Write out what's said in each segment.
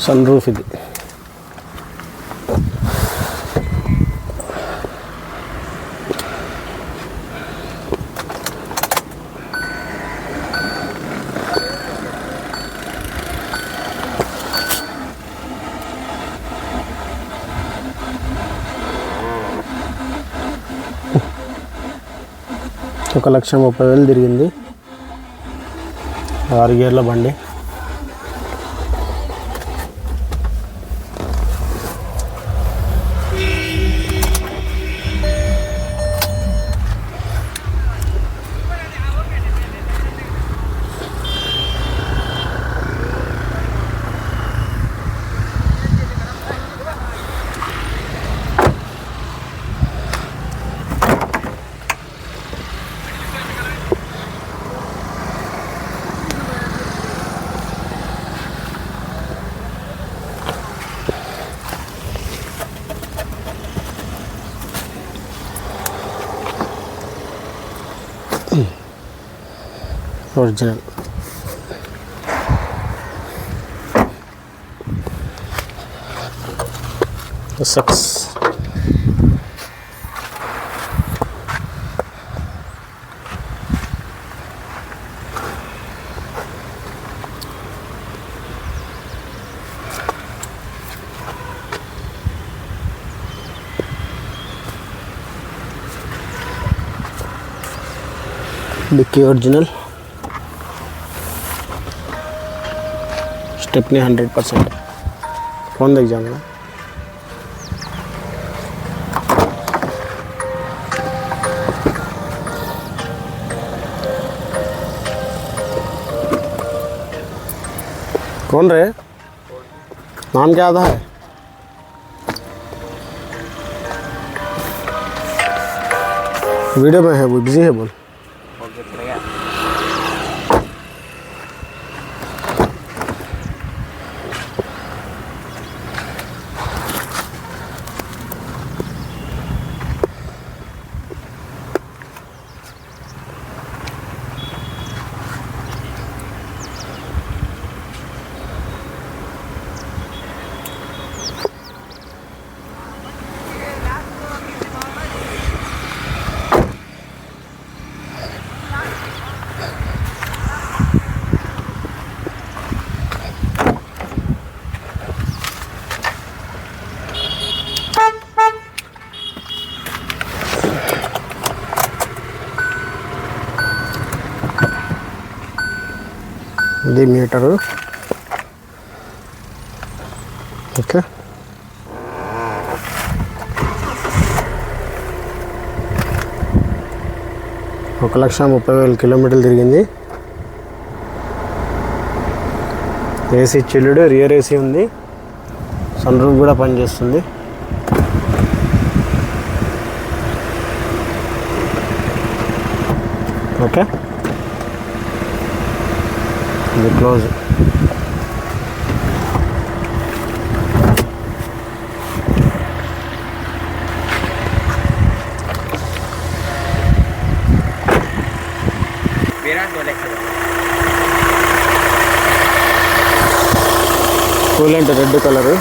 Sun roof ఇది. ఒక 1,30,000 తిరిగింది. 6 గేర్ల బండి. ఒరిజినల్ సక్స్. Dicky original. स्टेपनी 100%. फोन देख जाऊँगा. कौन रे? नाम क्या आता है? वीडियो में है, वो बिजी है. बोल. ఇది మీటరు. ఓకే. ఒక 1,30,000 కిలోమీటర్లు తిరిగింది. ఏసీ చిల్లుడు, రియర్ ఏసీ ఉంది. సన్ రూఫ్ కూడా పనిచేస్తుంది. ఓకే. ఇది close. Coolant red colour.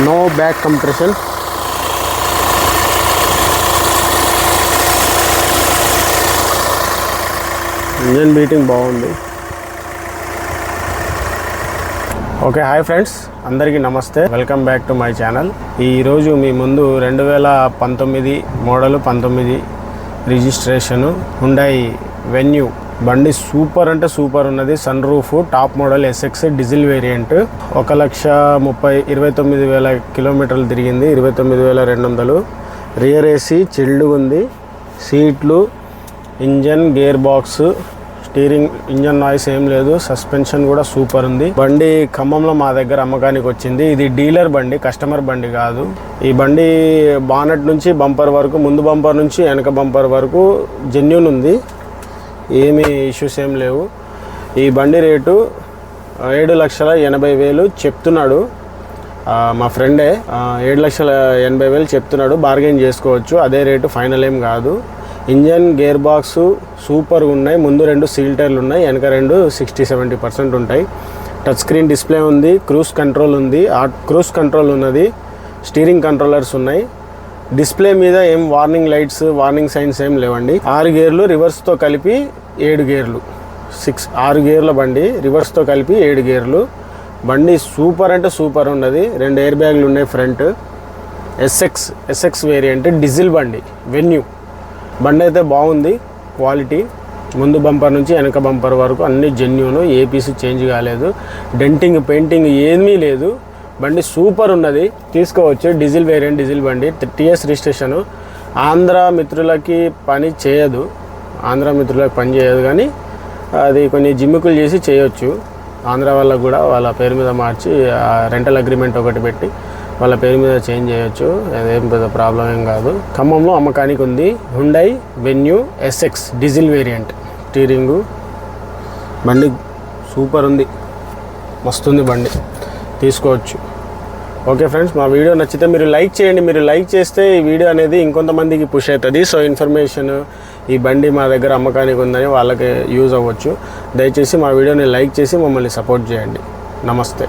No back compression. Engine beating బాగుంది. ఓకే, హాయ్ ఫ్రెండ్స్, అందరికీ నమస్తే. Welcome back to my channel. ఈరోజు మీ ముందు 2019 మోడల్ 19 రిజిస్ట్రేషను హుండాయ్ వెన్యూ బండి సూపర్ అంటే సూపర్ ఉన్నది. Sunroof, top model SX diesel variant. 1,29,000 కిలోమీటర్లు తిరిగింది. 29,200. రియర్ ఏసీ చిల్డ్ ఉంది. సీట్లు, engine, gearbox, steering, engine noise ఏం లేదు, సస్పెన్షన్ కూడా సూపర్ ఉంది. బండి ఖమ్మంలో మా దగ్గర అమ్మకానికి వచ్చింది. ఇది డీలర్ బండి, కస్టమర్ బండి కాదు. ఈ బండి బానట్ నుంచి బంపర్ వరకు, ముందు బంపర్ నుంచి వెనక బంపర్ వరకు జెన్యూన్ ఉంది, ఏమీ ఇష్యూస్ ఏం లేవు. ఈ బండి రేటు 7,80,000 చెప్తున్నాడు మా ఫ్రెండే. 7,80,000 చెప్తున్నాడు, బార్గెన్ చేసుకోవచ్చు, అదే రేటు ఫైనల్ ఏం కాదు. ఇంజన్, గేర్ బాక్స్ సూపర్ ఉన్నాయి. ముందు 2 సీల్ టైర్లు ఉన్నాయి, వెనక 2 60-70% ఉంటాయి. టచ్ స్క్రీన్ డిస్ప్లే ఉంది, క్రూజ్ కంట్రోల్ ఉంది, క్రూజ్ కంట్రోల్ ఉన్నది, స్టీరింగ్ కంట్రోలర్స్ ఉన్నాయి. డిస్ప్లే మీద ఏం వార్నింగ్ లైట్స్, వార్నింగ్ సైన్స్ ఏం లేవండి. 6 గేర్లు, రివర్స్తో కలిపి 7 గేర్లు, 6 గేర్ల బండి, రివర్స్తో కలిపి 7 గేర్లు. బండి సూపర్ అంటే సూపర్ ఉన్నది. 2 ఎయిర్ బ్యాగ్లు ఉన్నాయి ఫ్రంట్. ఎస్ఎక్స్ వేరియంట్ డీజిల్ బండి, వెన్యూ బండి అయితే బాగుంది. క్వాలిటీ ముందు బంపర్ నుంచి వెనక బంపర్ వరకు అన్ని జెన్యూన్, ఏ పీస్ చేంజ్ కాలేదు, డెంటింగ్, పెయింటింగ్ ఏమీ లేదు. బండి సూపర్ ఉన్నది, తీసుకోవచ్చు. డీజిల్ వేరియంట్, డీజిల్ బండి, టీఎస్ రిజిస్ట్రేషన్. ఆంధ్ర మిత్రులకి పని చేయదు, కానీ అది కొన్ని జిమ్మికులు చేసి చేయొచ్చు. ఆంధ్ర వాళ్ళకు కూడా వాళ్ళ పేరు మీద మార్చి రెంటల్ అగ్రిమెంట్ ఒకటి పెట్టి వాళ్ళ పేరు మీద చేంజ్ చేయొచ్చు, అదేం పెద్ద ప్రాబ్లం ఏం కాదు. ఖమ్మంలో అమ్మకానికి ఉంది Hyundai venue SX diesel variant. Steering బండి సూపర్ ఉంది, మస్తుంది బండి, తీసుకోవచ్చు. ఓకే ఫ్రెండ్స్, మా వీడియో నచ్చితే మీరు లైక్ చేయండి. మీరు లైక్ చేస్తే ఈ వీడియో అనేది ఇంకొంతమందికి పుష్ అవుతుంది. సో ఇన్ఫర్మేషన్, ఈ బండి మా దగ్గర అమ్మకానికి ఉందని వాళ్ళకి యూజ్ అవ్వచ్చు. దయచేసి మా వీడియోని లైక్ చేసి మమ్మల్ని సపోర్ట్ చేయండి. నమస్తే.